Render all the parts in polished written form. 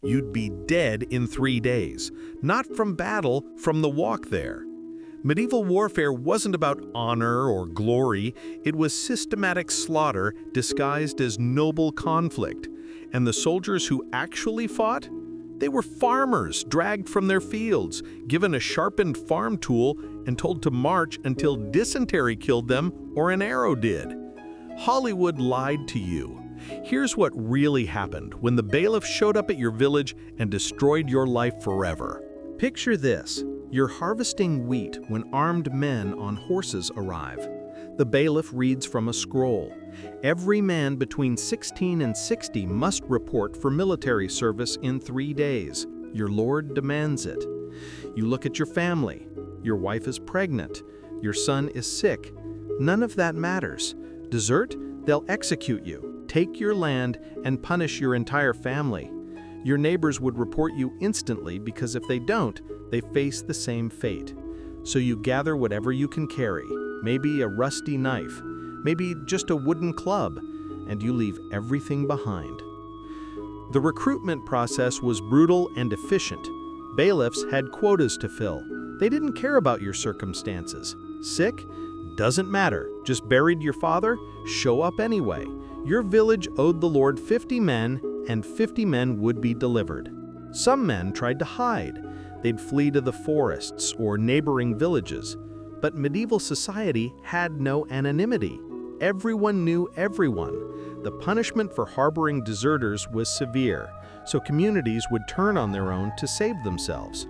You'd be dead in 3 days, not from battle, from the walk there. Medieval warfare wasn't about honor or glory, it was systematic slaughter disguised as noble conflict. And the soldiers who actually fought? They were farmers dragged from their fields, given a sharpened farm tool, and told to march until dysentery killed them or an arrow did. Hollywood lied to you. Here's what really happened when the bailiff showed up at your village and destroyed your life forever. Picture this. You're harvesting wheat when armed men on horses arrive. The bailiff reads from a scroll. Every man between 16 and 60 must report for military service in 3 days. Your lord demands it. You look at your family. Your wife is pregnant. Your son is sick. None of that matters. Desert? They'll execute you, take your land, and punish your entire family. Your neighbors would report you instantly because if they don't, they face the same fate. So you gather whatever you can carry, maybe a rusty knife, maybe just a wooden club, and you leave everything behind. The recruitment process was brutal and efficient. Bailiffs had quotas to fill. They didn't care about your circumstances. Sick? Doesn't matter. Just buried your father? Show up anyway. Your village owed the Lord 50 men, and 50 men would be delivered. Some men tried to hide. They'd flee to the forests or neighboring villages. But medieval society had no anonymity. Everyone knew everyone. The punishment for harboring deserters was severe, so communities would turn on their own to save themselves.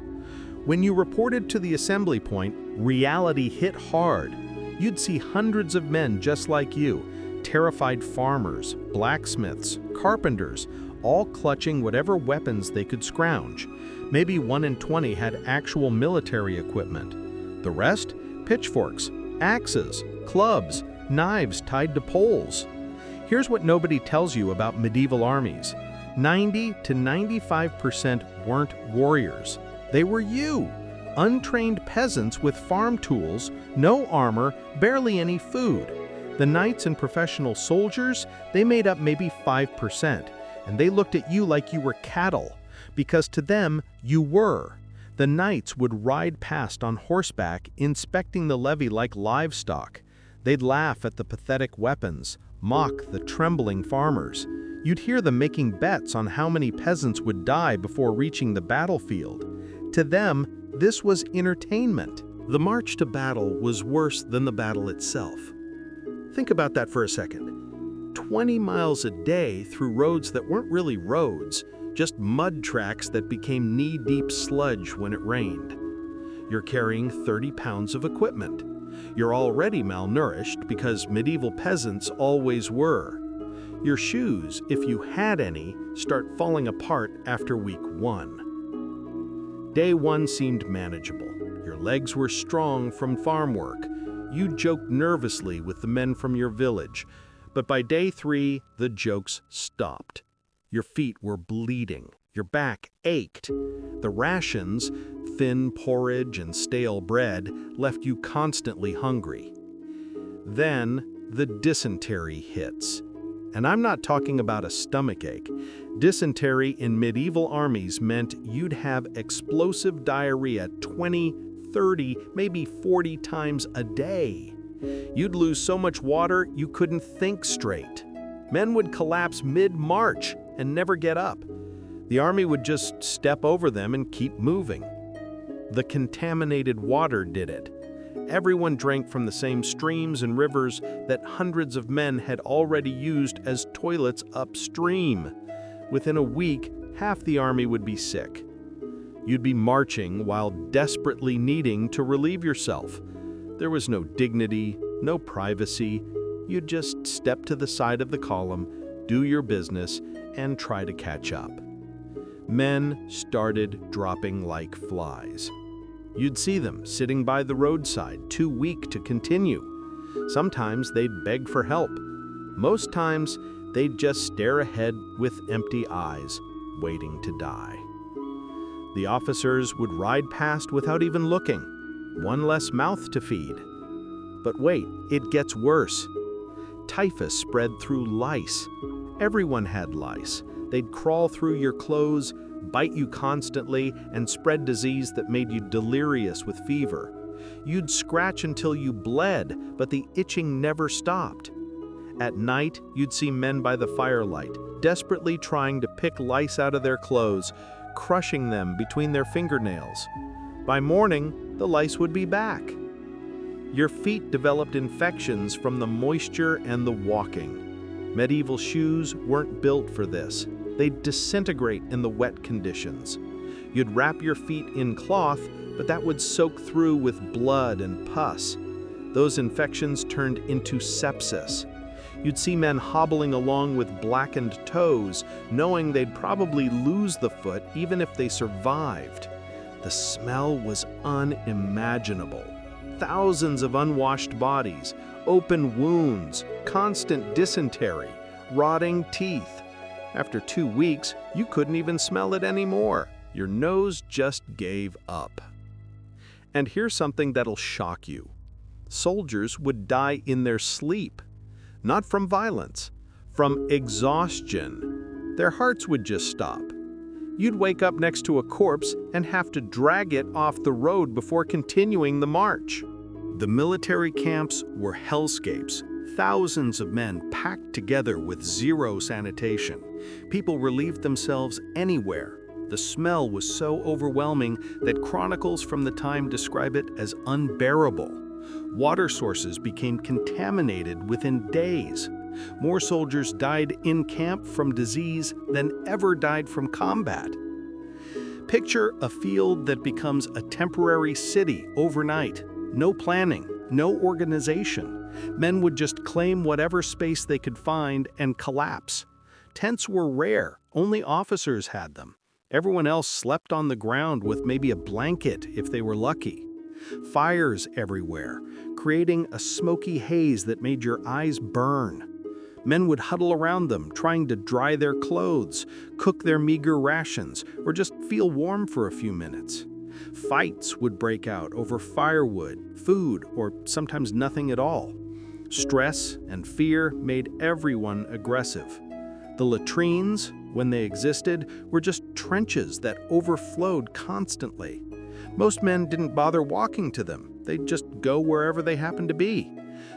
When you reported to the assembly point, reality hit hard. You'd see hundreds of men just like you, terrified farmers, blacksmiths, carpenters, all clutching whatever weapons they could scrounge. Maybe 1 in 20 had actual military equipment. The rest? Pitchforks, axes, clubs, knives tied to poles. Here's what nobody tells you about medieval armies. 90 to 95% weren't warriors. They were you, untrained peasants with farm tools, no armor, barely any food. The knights and professional soldiers, they made up maybe 5%, and they looked at you like you were cattle, because to them, you were. The knights would ride past on horseback, inspecting the levy like livestock. They'd laugh at the pathetic weapons, mock the trembling farmers. You'd hear them making bets on how many peasants would die before reaching the battlefield. To them, this was entertainment. The march to battle was worse than the battle itself. Think about that for a second. 20 miles a day through roads that weren't really roads, just mud tracks that became knee-deep sludge when it rained. You're carrying 30 pounds of equipment. You're already malnourished because medieval peasants always were. Your shoes, if you had any, start falling apart after week 1. Day 1 seemed manageable. Your legs were strong from farm work. You joked nervously with the men from your village. But by day 3, the jokes stopped. Your feet were bleeding. Your back ached. The rations, thin porridge and stale bread, left you constantly hungry. Then, the dysentery hits. And I'm not talking about a stomachache. Dysentery in medieval armies meant you'd have explosive diarrhea 20, 30, maybe 40 times a day. You'd lose so much water you couldn't think straight. Men would collapse mid-march and never get up. The army would just step over them and keep moving. The contaminated water did it. Everyone drank from the same streams and rivers that hundreds of men had already used as toilets upstream. Within a week, half the army would be sick. You'd be marching while desperately needing to relieve yourself. There was no dignity, no privacy. You'd just step to the side of the column, do your business, and try to catch up. Men started dropping like flies. You'd see them sitting by the roadside, too weak to continue. Sometimes they'd beg for help. Most times, they'd just stare ahead with empty eyes, waiting to die. The officers would ride past without even looking. One less mouth to feed. But wait, it gets worse. Typhus spread through lice. Everyone had lice. They'd crawl through your clothes, bite you constantly, and spread disease that made you delirious with fever. You'd scratch until you bled, but the itching never stopped. At night, you'd see men by the firelight, desperately trying to pick lice out of their clothes, crushing them between their fingernails. By morning, the lice would be back. Your feet developed infections from the moisture and the walking. Medieval shoes weren't built for this. They'd disintegrate in the wet conditions. You'd wrap your feet in cloth, but that would soak through with blood and pus. Those infections turned into sepsis. You'd see men hobbling along with blackened toes, knowing they'd probably lose the foot even if they survived. The smell was unimaginable. Thousands of unwashed bodies, open wounds, constant dysentery, rotting teeth. After 2 weeks, you couldn't even smell it anymore. Your nose just gave up. And here's something that'll shock you. Soldiers would die in their sleep. Not from violence, from exhaustion. Their hearts would just stop. You'd wake up next to a corpse and have to drag it off the road before continuing the march. The military camps were hellscapes. Thousands of men packed together with zero sanitation. People relieved themselves anywhere. The smell was so overwhelming that chronicles from the time describe it as unbearable. Water sources became contaminated within days. More soldiers died in camp from disease than ever died from combat. Picture a field that becomes a temporary city overnight. No planning, no organization. Men would just claim whatever space they could find and collapse. Tents were rare, only officers had them. Everyone else slept on the ground with maybe a blanket if they were lucky. Fires everywhere, creating a smoky haze that made your eyes burn. Men would huddle around them, trying to dry their clothes, cook their meager rations, or just feel warm for a few minutes. Fights would break out over firewood, food, or sometimes nothing at all. Stress and fear made everyone aggressive. The latrines, when they existed, were just trenches that overflowed constantly. Most men didn't bother walking to them. They'd just go wherever they happened to be.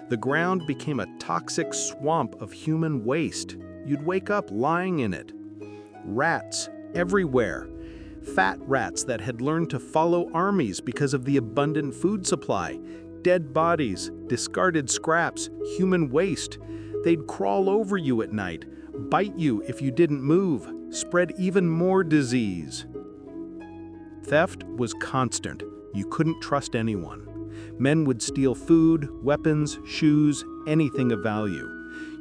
The ground became a toxic swamp of human waste. You'd wake up lying in it. Rats everywhere. Fat rats that had learned to follow armies because of the abundant food supply. Dead bodies, discarded scraps, human waste. They'd crawl over you at night, bite you if you didn't move, spread even more disease. Theft was constant. You couldn't trust anyone. Men would steal food, weapons, shoes, anything of value.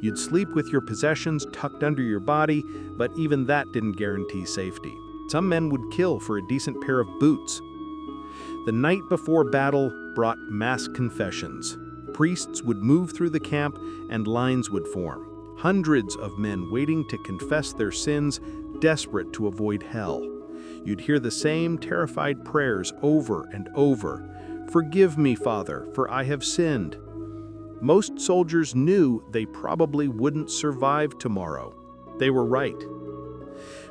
You'd sleep with your possessions tucked under your body, but even that didn't guarantee safety. Some men would kill for a decent pair of boots. The night before battle brought mass confessions. Priests would move through the camp and lines would form. Hundreds of men waiting to confess their sins, desperate to avoid hell. You'd hear the same terrified prayers over and over. "Forgive me, Father, for I have sinned." Most soldiers knew they probably wouldn't survive tomorrow. They were right.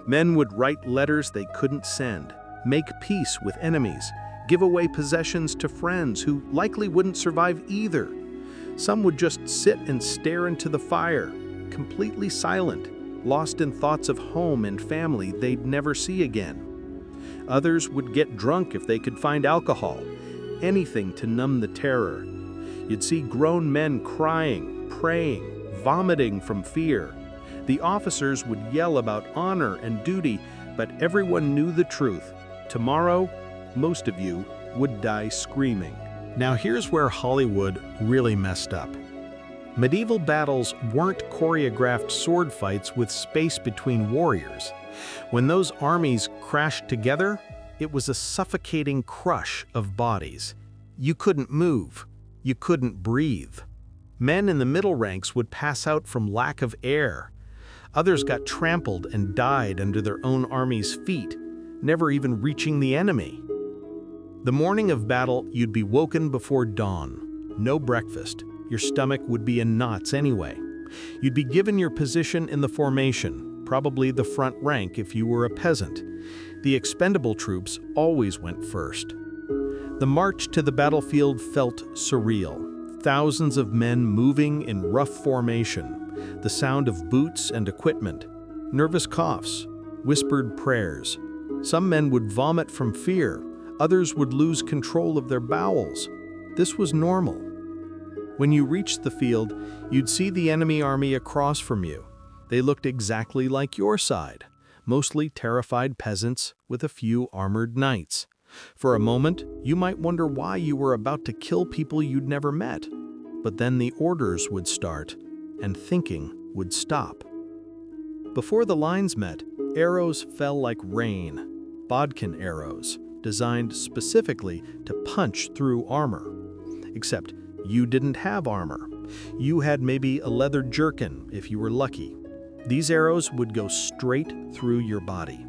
Men would write letters they couldn't send, make peace with enemies, give away possessions to friends who likely wouldn't survive either. Some would just sit and stare into the fire, completely silent, lost in thoughts of home and family they'd never see again. Others would get drunk if they could find alcohol, anything to numb the terror. You'd see grown men crying, praying, vomiting from fear. The officers would yell about honor and duty, but everyone knew the truth. Tomorrow, most of you would die screaming. Now here's where Hollywood really messed up. Medieval battles weren't choreographed sword fights with space between warriors. When those armies crashed together, it was a suffocating crush of bodies. You couldn't move. You couldn't breathe. Men in the middle ranks would pass out from lack of air. Others got trampled and died under their own army's feet, never even reaching the enemy. The morning of battle, you'd be woken before dawn. No breakfast. Your stomach would be in knots anyway. You'd be given your position in the formation, probably the front rank if you were a peasant. The expendable troops always went first. The march to the battlefield felt surreal. Thousands of men moving in rough formation, the sound of boots and equipment, nervous coughs, whispered prayers. Some men would vomit from fear, others would lose control of their bowels. This was normal. When you reached the field, you'd see the enemy army across from you. They looked exactly like your side, mostly terrified peasants with a few armored knights. For a moment, you might wonder why you were about to kill people you'd never met. But then the orders would start, and thinking would stop. Before the lines met, arrows fell like rain. Bodkin arrows, designed specifically to punch through armor. Except you didn't have armor. You had maybe a leather jerkin if you were lucky. These arrows would go straight through your body.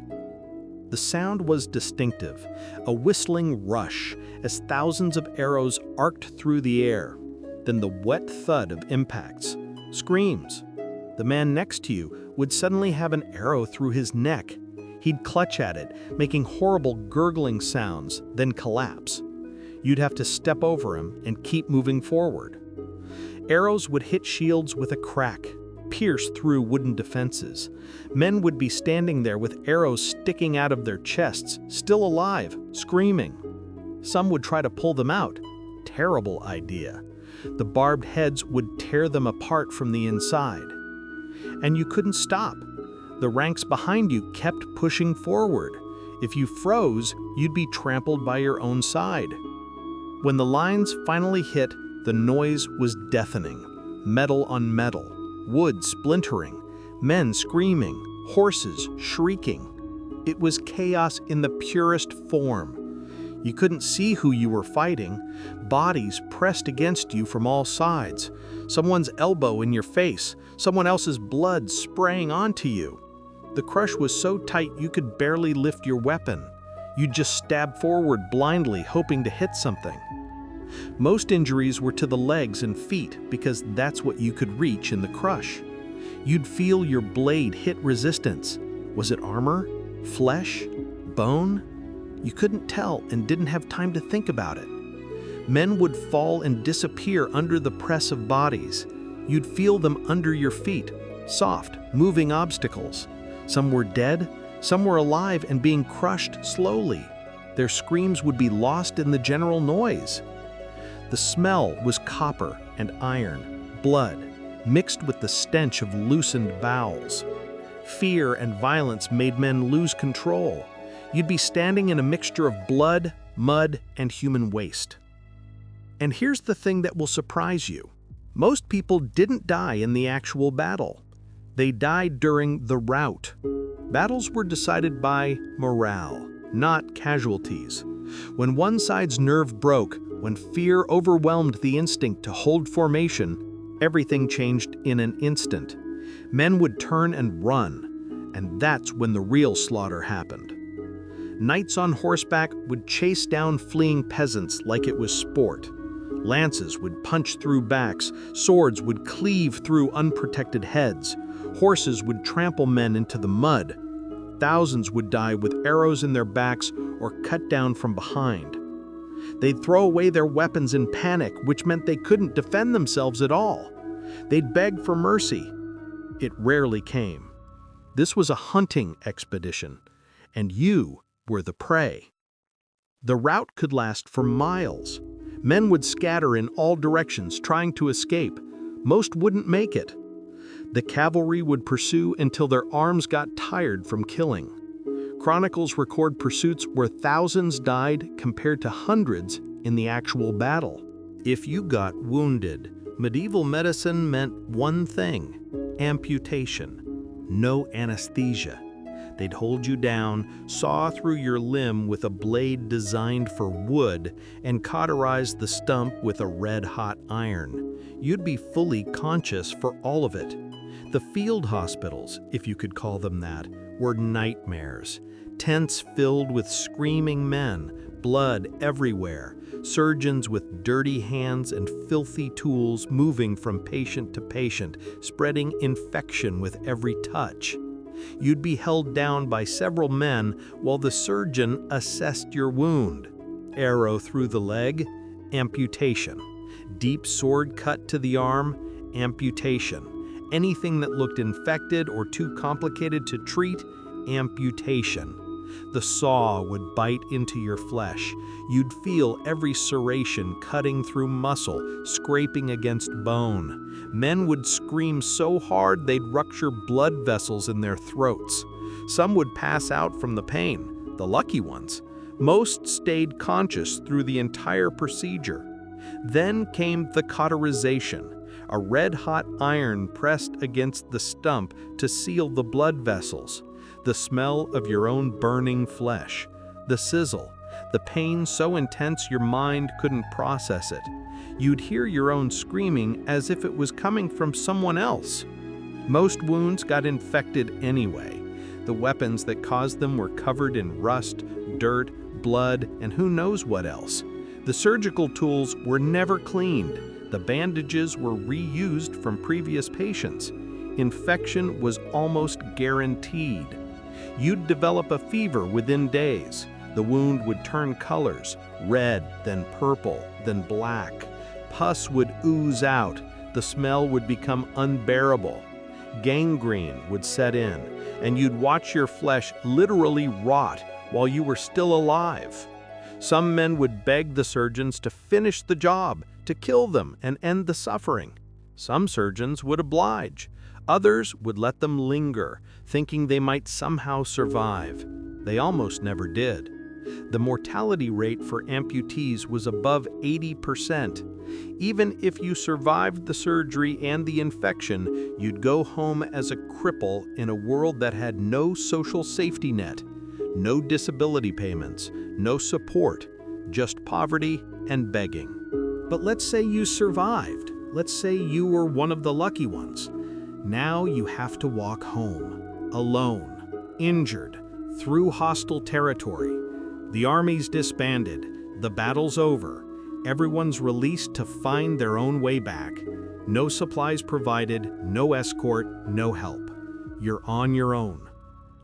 The sound was distinctive, a whistling rush as thousands of arrows arced through the air. Then the wet thud of impacts, screams. The man next to you would suddenly have an arrow through his neck. He'd clutch at it, making horrible gurgling sounds, then collapse. You'd have to step over him and keep moving forward. Arrows would hit shields with a crack, pierce through wooden defenses. Men would be standing there with arrows sticking out of their chests, still alive, screaming. Some would try to pull them out. Terrible idea. The barbed heads would tear them apart from the inside. And you couldn't stop. The ranks behind you kept pushing forward. If you froze, you'd be trampled by your own side. When the lines finally hit, the noise was deafening. Metal on metal. Wood splintering, men screaming, horses shrieking. It was chaos in the purest form. You couldn't see who you were fighting. Bodies pressed against you from all sides. Someone's elbow in your face, someone else's blood spraying onto you. The crush was so tight you could barely lift your weapon. You'd just stab forward blindly, hoping to hit something. Most injuries were to the legs and feet because that's what you could reach in the crush. You'd feel your blade hit resistance. Was it armor? Flesh? Bone? You couldn't tell and didn't have time to think about it. Men would fall and disappear under the press of bodies. You'd feel them under your feet, soft, moving obstacles. Some were dead, some were alive and being crushed slowly. Their screams would be lost in the general noise. The smell was copper and iron, blood, mixed with the stench of loosened bowels. Fear and violence made men lose control. You'd be standing in a mixture of blood, mud, and human waste. And here's the thing that will surprise you. Most people didn't die in the actual battle. They died during the rout. Battles were decided by morale, not casualties. When one side's nerve broke, when fear overwhelmed the instinct to hold formation, everything changed in an instant. Men would turn and run, and that's when the real slaughter happened. Knights on horseback would chase down fleeing peasants like it was sport. Lances would punch through backs, swords would cleave through unprotected heads, horses would trample men into the mud. Thousands would die with arrows in their backs or cut down from behind. They'd throw away their weapons in panic, which meant they couldn't defend themselves at all. They'd beg for mercy. It rarely came. This was a hunting expedition, and you were the prey. The rout could last for miles. Men would scatter in all directions, trying to escape. Most wouldn't make it. The cavalry would pursue until their arms got tired from killing. Chronicles record pursuits where thousands died compared to hundreds in the actual battle. If you got wounded, medieval medicine meant one thing: amputation. No anesthesia. They'd hold you down, saw through your limb with a blade designed for wood, and cauterize the stump with a red-hot iron. You'd be fully conscious for all of it. The field hospitals, if you could call them that, were nightmares. Tents filled with screaming men, blood everywhere, surgeons with dirty hands and filthy tools moving from patient to patient, spreading infection with every touch. You'd be held down by several men while the surgeon assessed your wound. Arrow through the leg, amputation. Deep sword cut to the arm, amputation. Anything that looked infected or too complicated to treat, amputation. The saw would bite into your flesh. You'd feel every serration cutting through muscle, scraping against bone. Men would scream so hard they'd rupture blood vessels in their throats. Some would pass out from the pain, the lucky ones. Most stayed conscious through the entire procedure. Then came the cauterization, a red-hot iron pressed against the stump to seal the blood vessels. The smell of your own burning flesh, the sizzle, the pain so intense your mind couldn't process it. You'd hear your own screaming as if it was coming from someone else. Most wounds got infected anyway. The weapons that caused them were covered in rust, dirt, blood, and who knows what else. The surgical tools were never cleaned. The bandages were reused from previous patients. Infection was almost guaranteed. You'd develop a fever within days. The wound would turn colors, red, then purple, then black. Pus would ooze out. The smell would become unbearable. Gangrene would set in, and you'd watch your flesh literally rot while you were still alive. Some men would beg the surgeons to finish the job, to kill them and end the suffering. Some surgeons would oblige. Others would let them linger, thinking they might somehow survive. They almost never did. The mortality rate for amputees was above 80%. Even if you survived the surgery and the infection, you'd go home as a cripple in a world that had no social safety net, no disability payments, no support, just poverty and begging. But let's say you survived. Let's say you were one of the lucky ones. Now you have to walk home, alone, injured, through hostile territory. The army's disbanded, the battle's over, everyone's released to find their own way back. No supplies provided, no escort, no help. You're on your own.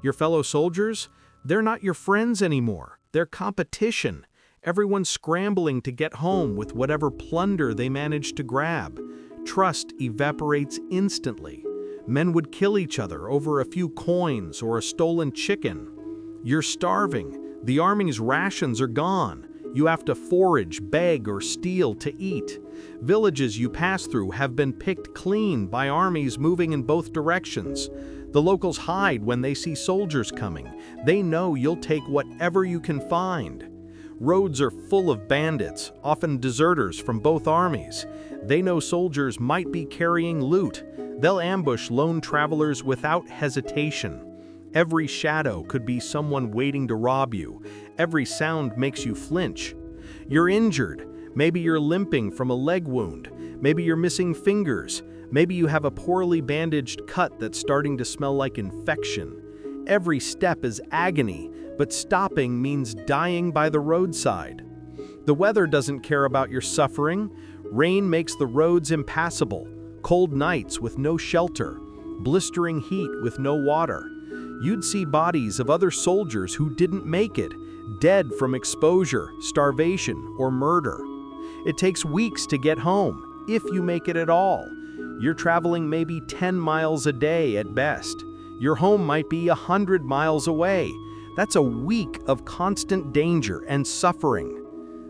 Your fellow soldiers, they're not your friends anymore. They're competition. Everyone's scrambling to get home with whatever plunder they manage to grab. Trust evaporates instantly. Men would kill each other over a few coins or a stolen chicken. You're starving. The army's rations are gone. You have to forage, beg, or steal to eat. Villages you pass through have been picked clean by armies moving in both directions. The locals hide when they see soldiers coming. They know you'll take whatever you can find. Roads are full of bandits, often deserters from both armies. They know soldiers might be carrying loot. They'll ambush lone travelers without hesitation. Every shadow could be someone waiting to rob you. Every sound makes you flinch. You're injured. Maybe you're limping from a leg wound. Maybe you're missing fingers. Maybe you have a poorly bandaged cut that's starting to smell like infection. Every step is agony, but stopping means dying by the roadside. The weather doesn't care about your suffering. Rain makes the roads impassable. Cold nights with no shelter. Blistering heat with no water. You'd see bodies of other soldiers who didn't make it, dead from exposure, starvation, or murder. It takes weeks to get home, if you make it at all. You're traveling maybe 10 miles a day at best. Your home might be 100 miles away. That's a week of constant danger and suffering.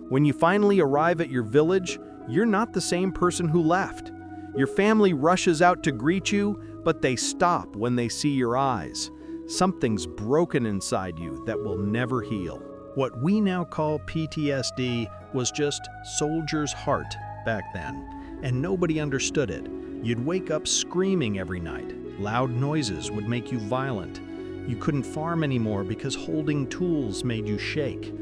When you finally arrive at your village, you're not the same person who left. Your family rushes out to greet you, but they stop when they see your eyes. Something's broken inside you that will never heal. What we now call PTSD was just soldier's heart back then, and nobody understood it. You'd wake up screaming every night. Loud noises would make you violent. You couldn't farm anymore because holding tools made you shake.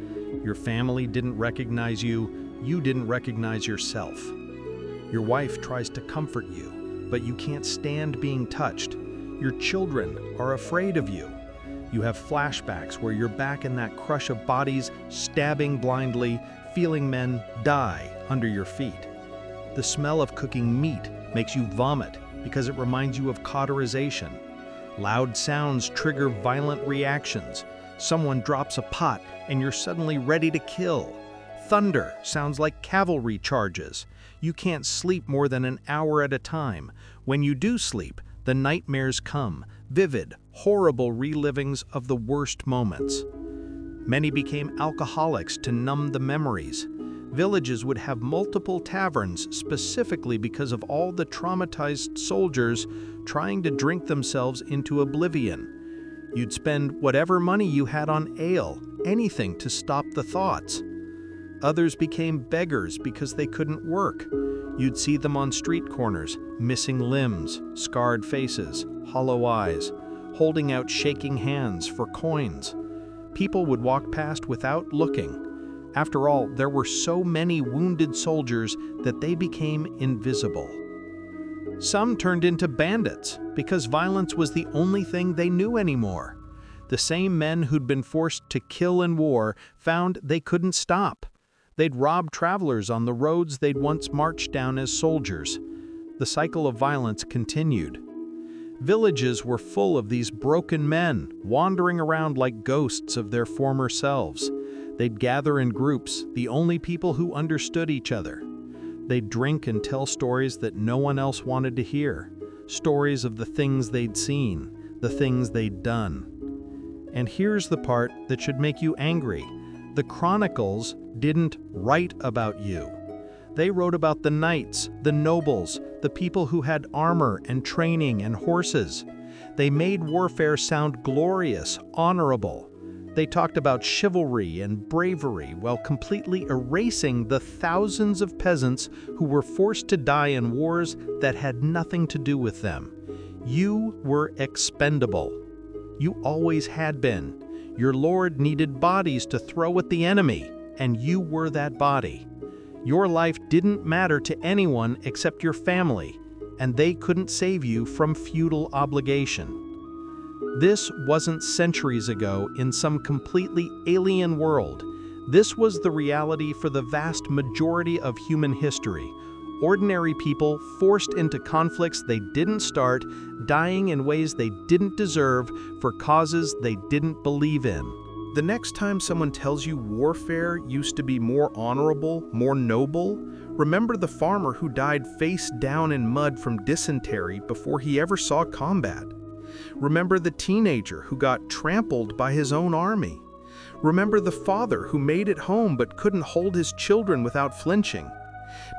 Your family didn't recognize you. You didn't recognize yourself. Your wife tries to comfort you, but you can't stand being touched. Your children are afraid of you. You have flashbacks where you're back in that crush of bodies, stabbing blindly, feeling men die under your feet. The smell of cooking meat makes you vomit because it reminds you of cauterization. Loud sounds trigger violent reactions. Someone drops a pot and you're suddenly ready to kill. Thunder sounds like cavalry charges. You can't sleep more than an hour at a time. When you do sleep, the nightmares come, vivid, horrible relivings of the worst moments. Many became alcoholics to numb the memories. Villages would have multiple taverns specifically because of all the traumatized soldiers trying to drink themselves into oblivion. You'd spend whatever money you had on ale, anything to stop the thoughts. Others became beggars because they couldn't work. You'd see them on street corners, missing limbs, scarred faces, hollow eyes, holding out shaking hands for coins. People would walk past without looking. After all, there were so many wounded soldiers that they became invisible. Some turned into bandits because violence was the only thing they knew anymore. The same men who'd been forced to kill in war found they couldn't stop. They'd rob travelers on the roads they'd once marched down as soldiers. The cycle of violence continued. Villages were full of these broken men, wandering around like ghosts of their former selves. They'd gather in groups, the only people who understood each other. They'd drink and tell stories that no one else wanted to hear. Stories of the things they'd seen, the things they'd done. And here's the part that should make you angry. The chronicles didn't write about you. They wrote about the knights, the nobles, the people who had armor and training and horses. They made warfare sound glorious, honorable. They talked about chivalry and bravery while completely erasing the thousands of peasants who were forced to die in wars that had nothing to do with them. You were expendable. You always had been. Your lord needed bodies to throw at the enemy, and you were that body. Your life didn't matter to anyone except your family, and they couldn't save you from feudal obligation. This wasn't centuries ago in some completely alien world. This was the reality for the vast majority of human history. Ordinary people forced into conflicts they didn't start, dying in ways they didn't deserve for causes they didn't believe in. The next time someone tells you warfare used to be more honorable, more noble, remember the farmer who died face down in mud from dysentery before he ever saw combat. Remember the teenager who got trampled by his own army. Remember the father who made it home but couldn't hold his children without flinching.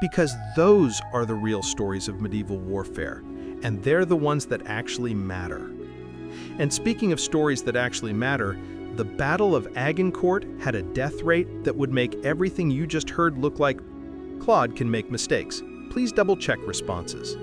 Because those are the real stories of medieval warfare, and they're the ones that actually matter. And speaking of stories that actually matter, the Battle of Agincourt had a death rate that would make everything you just heard look like Claude can make mistakes. Please double-check responses.